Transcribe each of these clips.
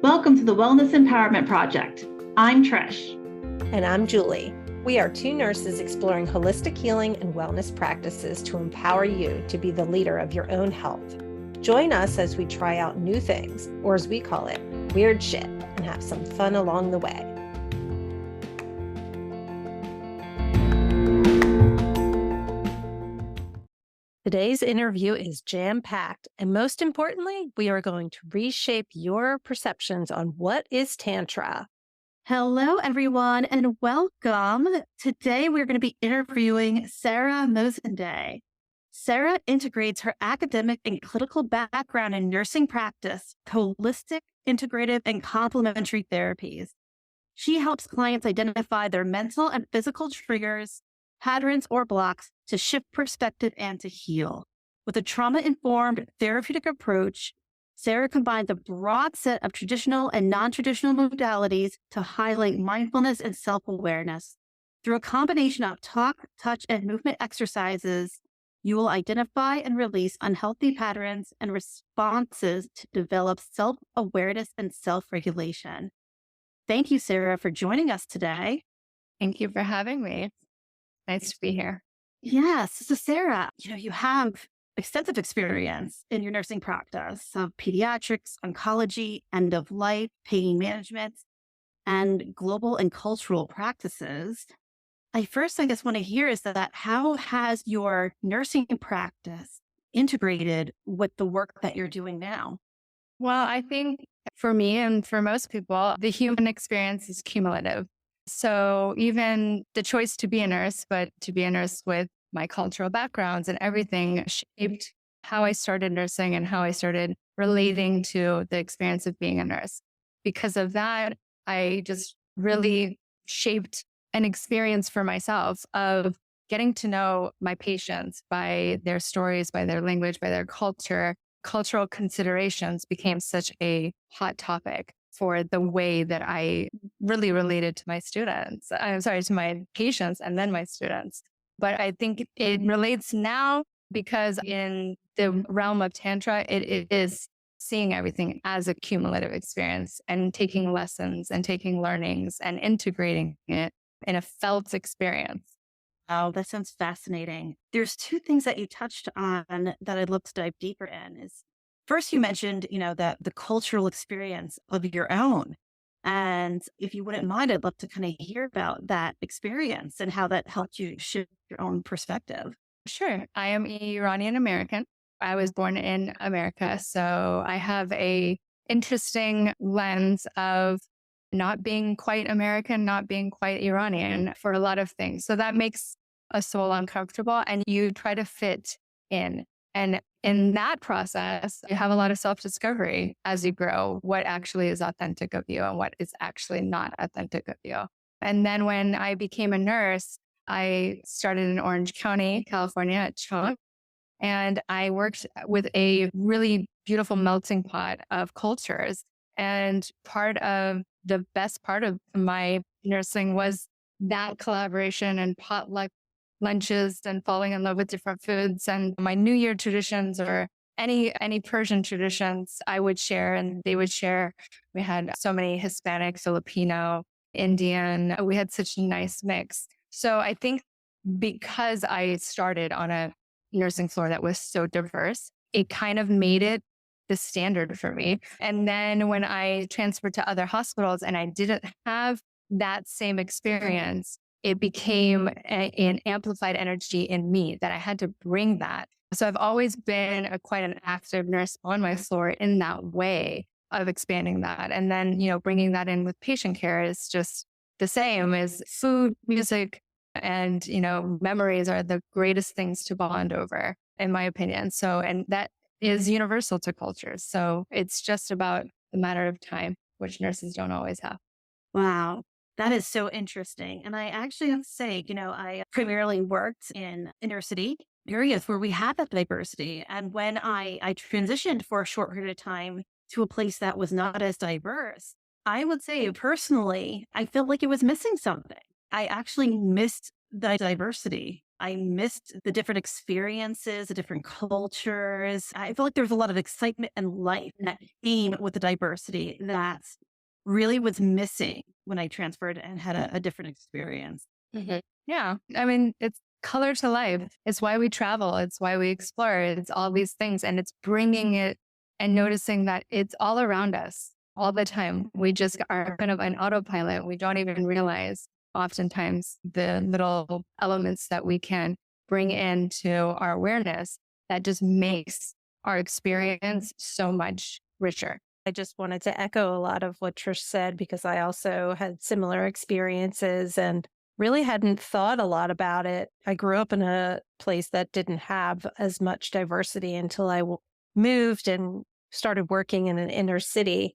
Welcome to the Wellness Empowerment Project. I'm Trish. And I'm Julie. We are two nurses exploring holistic healing and wellness practices to empower you to be the leader of your own health. Join us as we try out new things, or as we call it, weird shit, and have some fun along the way. Today's interview is jam-packed, and most importantly, we are going to reshape your perceptions on what is Tantra. Hello, everyone, and welcome. Today, we're going to be interviewing Sarah Mosadegh. Sarah integrates her academic and clinical background in nursing practice, holistic, integrative, and complementary therapies. She helps clients identify their mental and physical triggers, patterns, or blocks to shift perspective and to heal. With a trauma-informed therapeutic approach, Sarah combines a broad set of traditional and non-traditional modalities to highlight mindfulness and self-awareness. Through a combination of talk, touch, and movement exercises, you will identify and release unhealthy patterns and responses to develop self-awareness and self-regulation. Thank you, Sarah, for joining us today. Thank you for having me. Nice to be here. Yes. So Sarah, you have extensive experience in your nursing practice of pediatrics, oncology, end of life, pain management, and global and cultural practices. I guess want to hear is that how has your nursing practice integrated with the work that you're doing now? Well, I think for me and for most people, the human experience is cumulative. So even the choice to be a nurse, but to be a nurse with my cultural backgrounds and everything shaped how I started nursing and how I started relating to the experience of being a nurse. Because of that, I just really shaped an experience for myself of getting to know my patients by their stories, by their language, by their culture. Cultural considerations became such a hot topic for the way that I really related to my students. To my patients and then my students. But I think it relates now because in the realm of Tantra, it is seeing everything as a cumulative experience and taking lessons and taking learnings and integrating it in a felt experience. Oh, that sounds fascinating. There's two things that you touched on that I'd love to dive deeper in. Is first, you mentioned, that the cultural experience of your own. And if you wouldn't mind, I'd love to kind of hear about that experience and how that helped you shift your own perspective. Sure. I am Iranian American. I was born in America. So I have a interesting lens of not being quite American, not being quite Iranian for a lot of things. So that makes a soul uncomfortable and you try to fit in. And in that process, you have a lot of self-discovery as you grow, what actually is authentic of you and what is actually not authentic of you. And then when I became a nurse, I started in Orange County, California at CHOP, and I worked with a really beautiful melting pot of cultures. And the best part of my nursing was that collaboration and potluck lunches and falling in love with different foods and my New Year traditions or any Persian traditions I would share and they would share. We had so many Hispanic, Filipino, Indian. We had such a nice mix. So I think because I started on a nursing floor that was so diverse, it kind of made it the standard for me. And then when I transferred to other hospitals and I didn't have that same experience, it became an amplified energy in me that I had to bring that. So I've always been quite an active nurse on my floor in that way of expanding that. And then, bringing that in with patient care is just the same as food, music, and, memories are the greatest things to bond over, in my opinion. So, and that is universal to cultures. So it's just about a matter of time, which nurses don't always have. Wow. That is so interesting. And I actually have to say, I primarily worked in inner city areas where we had that diversity. And when I transitioned for a short period of time to a place that was not as diverse, I would say personally, I felt like it was missing something. I actually missed the diversity I missed the different experiences, the different cultures. I felt like there was a lot of excitement and life that came with the diversity that really was missing when I transferred and had a different experience. Mhm. Yeah. I mean, it's color to life. It's why we travel. It's why we explore. It's all these things. And it's bringing it and noticing that it's all around us all the time. We just are kind of an autopilot. We don't even realize oftentimes the little elements that we can bring into our awareness that just makes our experience so much richer. I just wanted to echo a lot of what Trish said because I also had similar experiences and really hadn't thought a lot about it. I grew up in a place that didn't have as much diversity until I moved and started working in an inner city.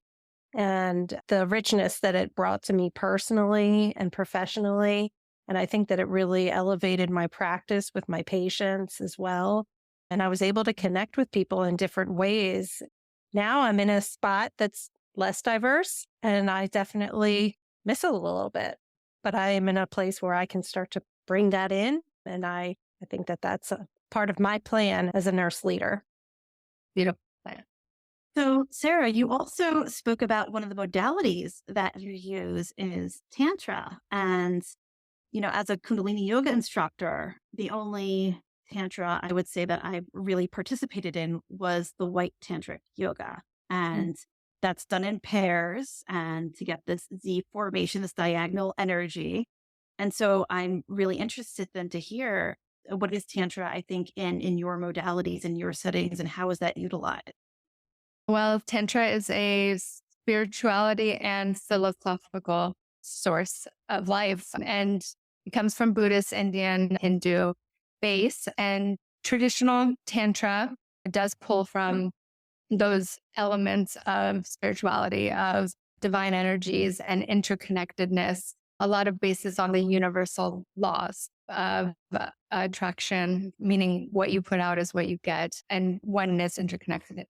And the richness that it brought to me personally and professionally. And I think that it really elevated my practice with my patients as well. And I was able to connect with people in different ways. Now I'm in a spot that's less diverse and I definitely miss it a little bit, but I am in a place where I can start to bring that in. And I think that that's a part of my plan as a nurse leader. Beautiful. So, Sarah, you also spoke about one of the modalities that you use is Tantra. And, as a Kundalini yoga instructor, the only Tantra I would say that I really participated in was the white Tantric yoga. And that's done in pairs and to get this Z formation, this diagonal energy. And so I'm really interested then to hear what is Tantra, I think, in your modalities, in your settings, and how is that utilized? Well, Tantra is a spirituality and philosophical source of life, and it comes from Buddhist, Indian, Hindu base. And traditional Tantra does pull from those elements of spirituality, of divine energies and interconnectedness, a lot of basis on the universal laws of attraction, meaning what you put out is what you get, and oneness, interconnectedness.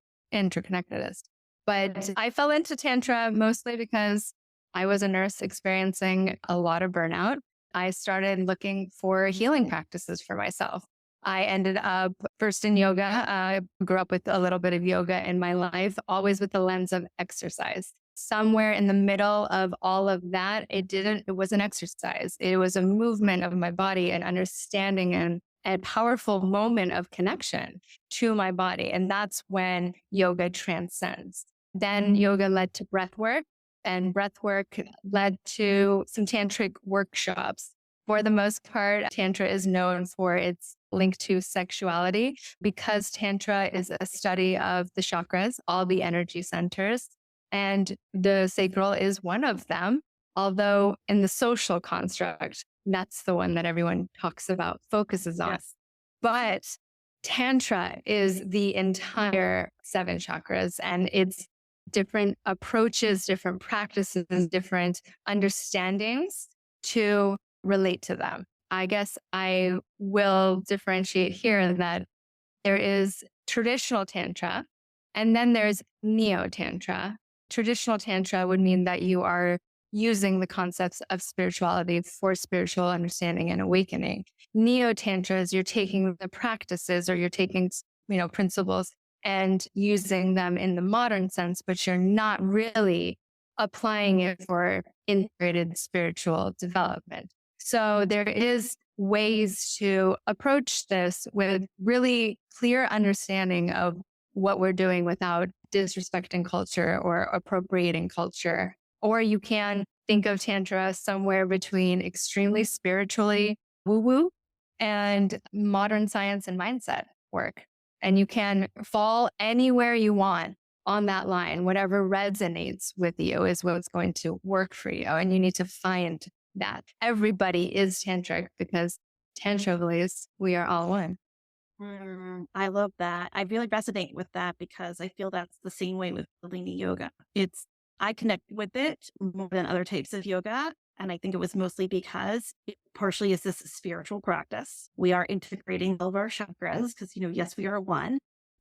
But I fell into Tantra mostly because I was a nurse experiencing a lot of burnout. I started looking for healing practices for myself. I ended up first in yoga. I grew up with a little bit of yoga in my life, always with the lens of exercise. Somewhere in the middle of all of that, it was an exercise. It was a movement of my body and understanding and a powerful moment of connection to my body. And that's when yoga transcends. Then yoga led to breath work, and breath work led to some tantric workshops. For the most part, Tantra is known for its link to sexuality because Tantra is a study of the chakras, all the energy centers, and the sacral is one of them. Although in the social construct, that's the one that everyone talks about, focuses on. Yes. But Tantra is the entire 7 chakras, and it's different approaches, different practices, different understandings to relate to them. I guess I will differentiate here that there is traditional Tantra, and then there's neo-Tantra. Traditional Tantra would mean that you are using the concepts of spirituality for spiritual understanding and awakening. Neo-Tantra is you're taking the practices or you're taking, principles and using them in the modern sense, but you're not really applying it for integrated spiritual development. So there is ways to approach this with really clear understanding of what we're doing without disrespecting culture or appropriating culture. Or you can think of Tantra somewhere between extremely spiritually woo-woo and modern science and mindset work. And you can fall anywhere you want on that line. Whatever resonates with you is what's going to work for you. And you need to find that. Everybody is Tantric because Tantra believes we are all one. I love that. I really resonate with that because I feel that's the same way with Kundalini yoga. I connect with it more than other types of yoga. And I think it was mostly because it partially is this spiritual practice. We are integrating all of our chakras because, yes, we are one.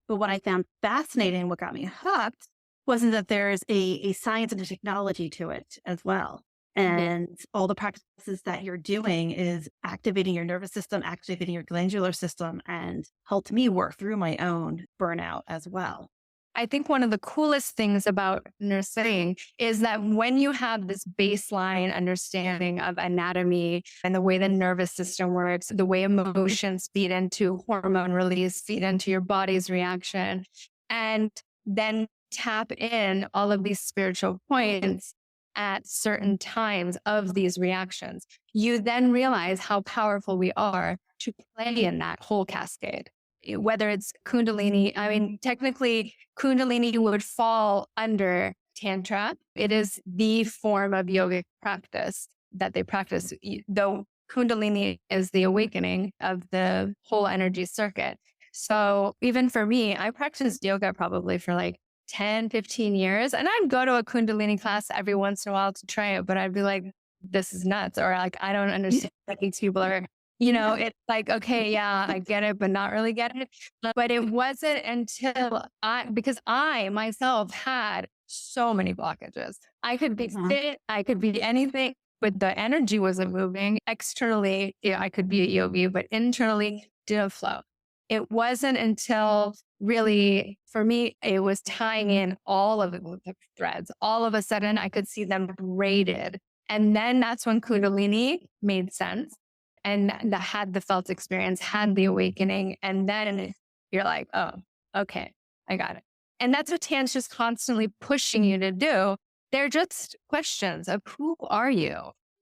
But what I found fascinating, what got me hooked, wasn't that there's a science and a technology to it as well. And all the practices that you're doing is activating your nervous system, activating your glandular system, and helped me work through my own burnout as well. I think one of the coolest things about nursing is that when you have this baseline understanding of anatomy and the way the nervous system works, the way emotions feed into hormone release, feed into your body's reaction, and then tap in all of these spiritual points at certain times of these reactions, you then realize how powerful we are to play in that whole cascade. Whether it's Kundalini, I mean, technically, Kundalini would fall under Tantra. It is the form of yogic practice that they practice, though Kundalini is the awakening of the whole energy circuit. So even for me, I practiced yoga probably for like 10, 15 years. And I'd go to a Kundalini class every once in a while to try it, but I'd be like, this is nuts. Or like, I don't understand what these people are, it's like, okay, yeah, I get it, but not really get it. But it wasn't until because I myself had so many blockages. I could be fit, I could be anything, but the energy wasn't moving. Externally, I could be a yogi, but internally didn't flow. It wasn't until really, for me, it was tying in all of the threads. All of a sudden, I could see them braided. And then that's when Kundalini made sense. And had the felt experience, had the awakening. And then you're like, oh, okay, I got it. And that's what Tantra's constantly pushing you to do. They're just questions of who are you?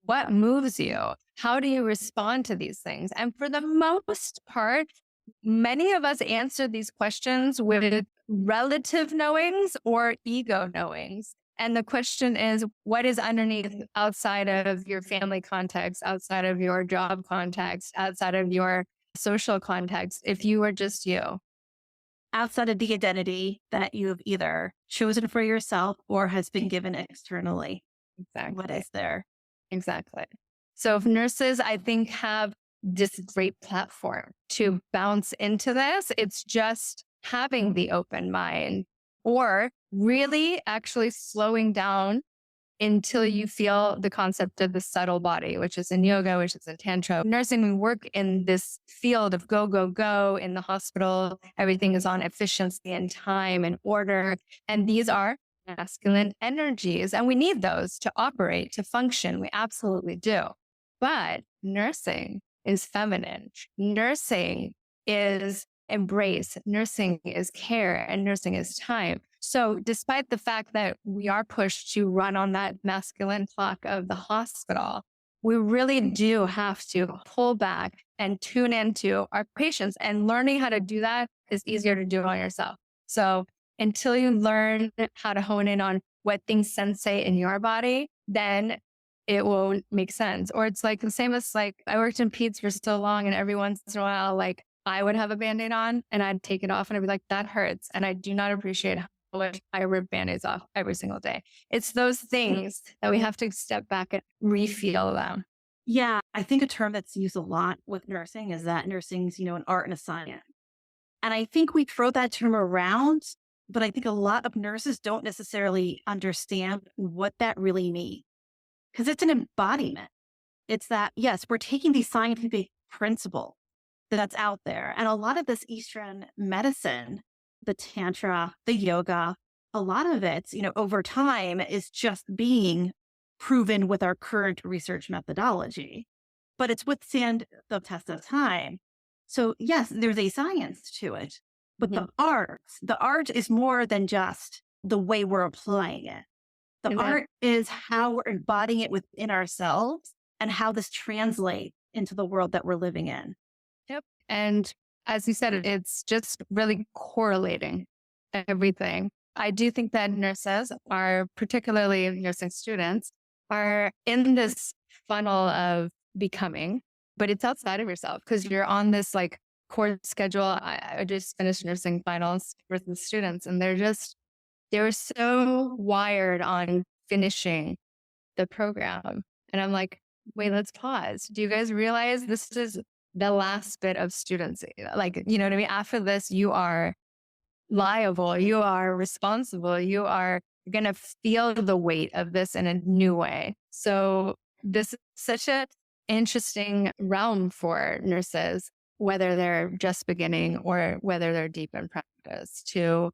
What moves you? How do you respond to these things? And for the most part, many of us answer these questions with relative knowings or ego knowings. And the question is, what is underneath outside of your family context, outside of your job context, outside of your social context, if you are just you? Outside of the identity that you've either chosen for yourself or has been given externally. Exactly. What is there? Exactly. So if nurses, I think, have this great platform to bounce into this, it's just having the open mind or really actually slowing down until you feel the concept of the subtle body, which is in yoga, which is in Tantra. Nursing, we work in this field of go, go, go in the hospital. Everything is on efficiency and time and order. And these are masculine energies. And we need those to operate, to function. We absolutely do. But nursing is feminine. Nursing is embrace. Nursing is care, and nursing is time. So despite the fact that we are pushed to run on that masculine clock of the hospital, we really do have to pull back and tune into our patients. And learning how to do that is easier to do on yourself. So until you learn how to hone in on what things sensate in your body, then it won't make sense. Or it's like the same as like I worked in peds for so long, and every once in a while, like I would have a Band-Aid on and I'd take it off and I'd be like, that hurts. And I do not appreciate how much I rip Band-Aids off every single day. It's those things that we have to step back and refeel them. Yeah, I think a term that's used a lot with nursing is that nursing's, an art and a science. And I think we throw that term around, but I think a lot of nurses don't necessarily understand what that really means. Because it's an embodiment. It's that, yes, we're taking these scientific principles that's out there. And a lot of this Eastern medicine, the Tantra, the yoga, a lot of it, over time is just being proven with our current research methodology. But it's withstand the test of time. So yes, there's a science to it. But the art is more than just the way we're applying it. The art is how we're embodying it within ourselves and how this translates into the world that we're living in. Yep. And as you said, it's just really correlating everything. I do think that nurses are, particularly nursing students, are in this funnel of becoming, but it's outside of yourself because you're on this like course schedule. I just finished nursing finals with the students, and they were so wired on finishing the program. And I'm like, wait, let's pause. Do you guys realize this is the last bit of students? Like, you know what I mean? After this, you are liable, you are responsible, you are You're going to feel the weight of this in a new way. So this is such an interesting realm for nurses, whether they're just beginning or whether they're deep in practice, to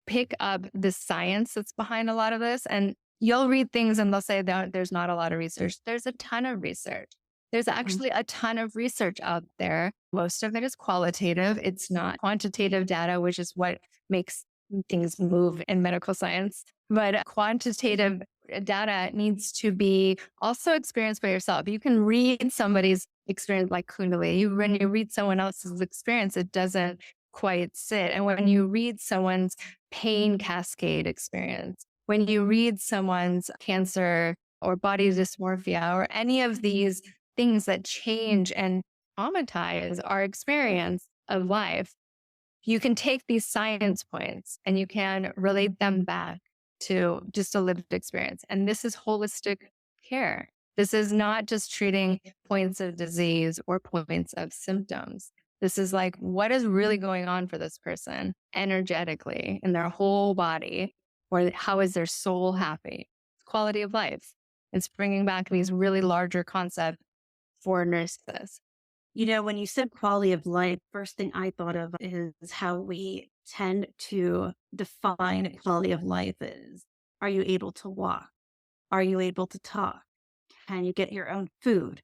pick up the science that's behind a lot of this. And you'll read things and they'll say that there's not a lot of research. There's a ton of research. There's actually a ton of research out there. Most of it is qualitative. It's not quantitative data, which is what makes things move in medical science. But quantitative data needs to be also experienced by yourself. You can read somebody's experience like Kundalini. When you read someone else's experience, it doesn't quite sit. And when you read someone's pain cascade experience, when you read someone's cancer or body dysmorphia or any of these things that change and traumatize our experience of life, you can take these science points and you can relate them back to just a lived experience. And this is holistic care. This is not just treating points of disease or points of symptoms. This is like, what is really going on for this person energetically in their whole body? Or how is their soul happy? Quality of life. It's bringing back these really larger concepts for nurses. You know, when you said quality of life, first thing I thought of is how we tend to define quality of life is, are you able to walk? Are you able to talk? Can you get your own food?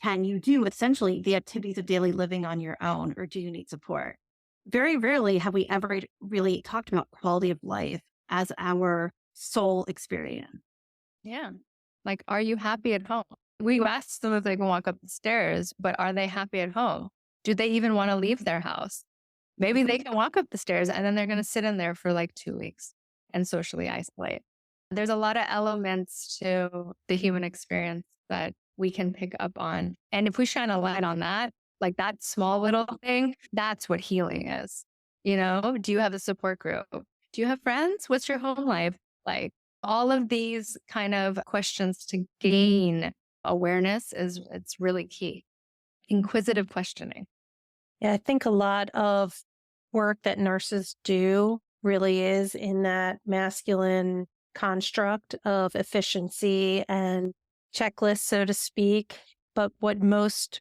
Can you do essentially the activities of daily living on your own, or do you need support? Very rarely have we ever really talked about quality of life as our soul experience. Yeah. Like, are you happy at home? We ask them if they can walk up the stairs, but are they happy at home? Do they even want to leave their house? Maybe they can walk up the stairs and then they're going to sit in there for like 2 weeks and socially isolate. There's a lot of elements to the human experience that we can pick up on. And if we shine a light on that, like that small little thing, that's what healing is. You know, do you have a support group? Do you have friends? What's your home life like? All of these kind of questions to gain awareness it's really key. Inquisitive questioning. Yeah, I think a lot of work that nurses do really is in that masculine construct of efficiency and checklist, so to speak. But what most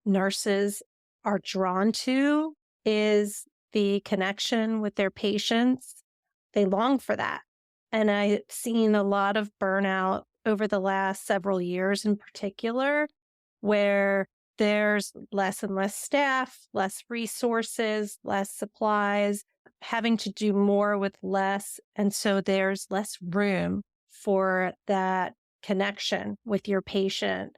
nurses are drawn to is the connection with their patients. They long for that. And I've seen a lot of burnout over the last several years in particular, where there's less and less staff, less resources, less supplies, having to do more with less. And so there's less room for that connection with your patient.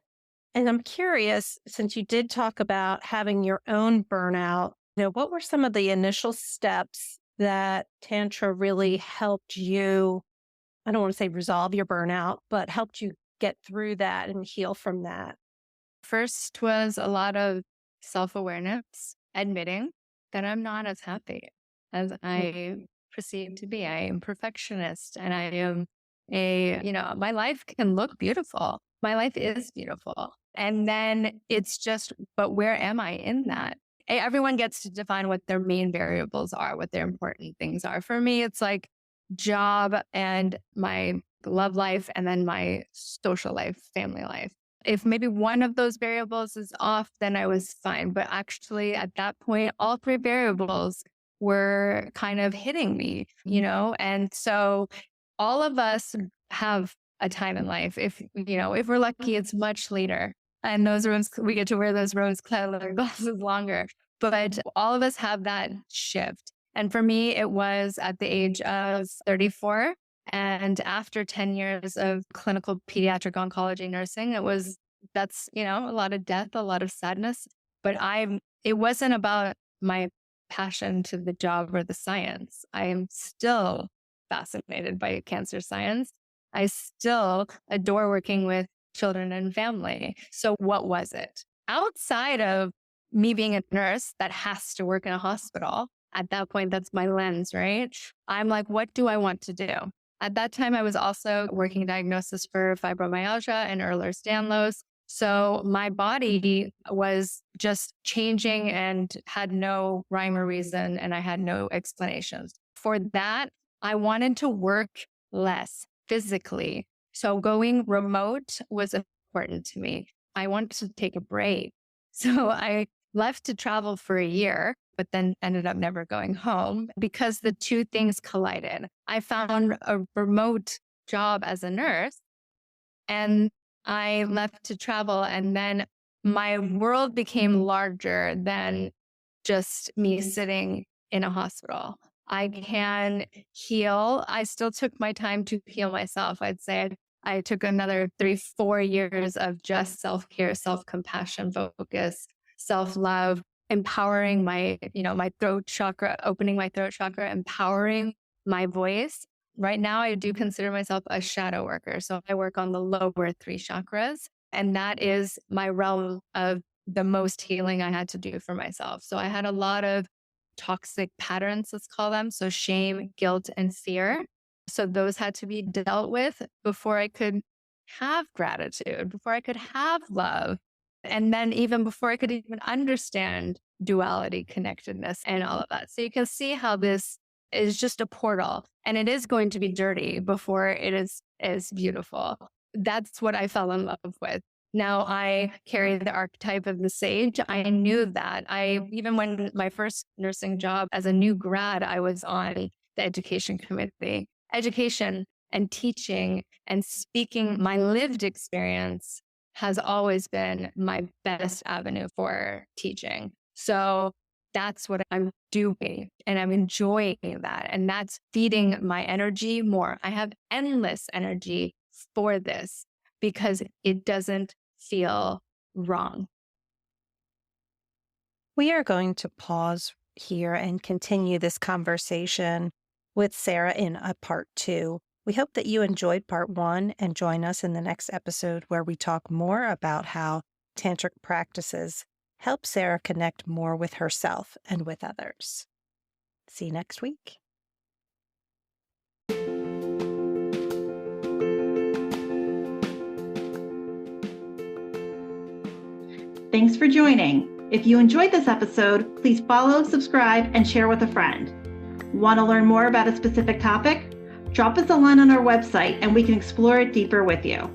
And I'm curious, since you did talk about having your own burnout, what were some of the initial steps that Tantra really helped you, I don't want to say resolve your burnout, but helped you get through that and heal from that? First was a lot of self-awareness, admitting that I'm not as happy as I perceive to be. I am perfectionist and I am my life can look beautiful. My life is beautiful. And then it's just, but where am I in that? Everyone gets to define what their main variables are, what their important things are. For me, it's like job and my love life and then my social life, family life. If maybe one of those variables is off, then I was fine. But actually at that point, all 3 variables were kind of hitting me, And so all of us have a time in life. If we're lucky, it's much later. And those rooms, we get to wear those rose-colored glasses longer. But all of us have that shift. And for me, it was at the age of 34. And after 10 years of clinical pediatric oncology nursing, that's a lot of death, a lot of sadness. But it wasn't about my passion to the job or the science. I am still fascinated by cancer science. I still adore working with children and family. So what was it? Outside of me being a nurse that has to work in a hospital, at that point, that's my lens, right? I'm like, what do I want to do? At that time, I was also working diagnosis for fibromyalgia and Ehlers-Danlos. So my body was just changing and had no rhyme or reason, and I had no explanations. For that, I wanted to work less physically. So going remote was important to me. I wanted to take a break. So I left to travel for a year, but then ended up never going home because the two things collided. I found a remote job as a nurse and I left to travel, and then my world became larger than just me sitting in a hospital. I can heal. I still took my time to heal myself. I'd say I took another 3-4 years of just self-care, self-compassion focus, self-love, empowering my throat chakra, opening my throat chakra, empowering my voice. Right now, I do consider myself a shadow worker. So I work on the lower 3 chakras, and that is my realm of the most healing I had to do for myself. So I had a lot of toxic patterns, let's call them. So shame, guilt, and fear. So those had to be dealt with before I could have gratitude, before I could have love. And then even before I could even understand duality, connectedness, and all of that. So you can see how this is just a portal, and it is going to be dirty before it is beautiful. That's what I fell in love with. Now I carry the archetype of the sage. I knew that. Even when my first nursing job as a new grad, I was on the education committee. Education and teaching and speaking, my lived experience has always been my best avenue for teaching. So that's what I'm doing, and I'm enjoying that. And that's feeding my energy more. I have endless energy for this because it doesn't feel wrong. We are going to pause here and continue this conversation with Sarah in a part 2. We hope that you enjoyed part 1 and join us in the next episode where we talk more about how tantric practices help Sarah connect more with herself and with others. See you next week. Thanks for joining. If you enjoyed this episode, please follow, subscribe, and share with a friend. Want to learn more about a specific topic? Drop us a line on our website and we can explore it deeper with you.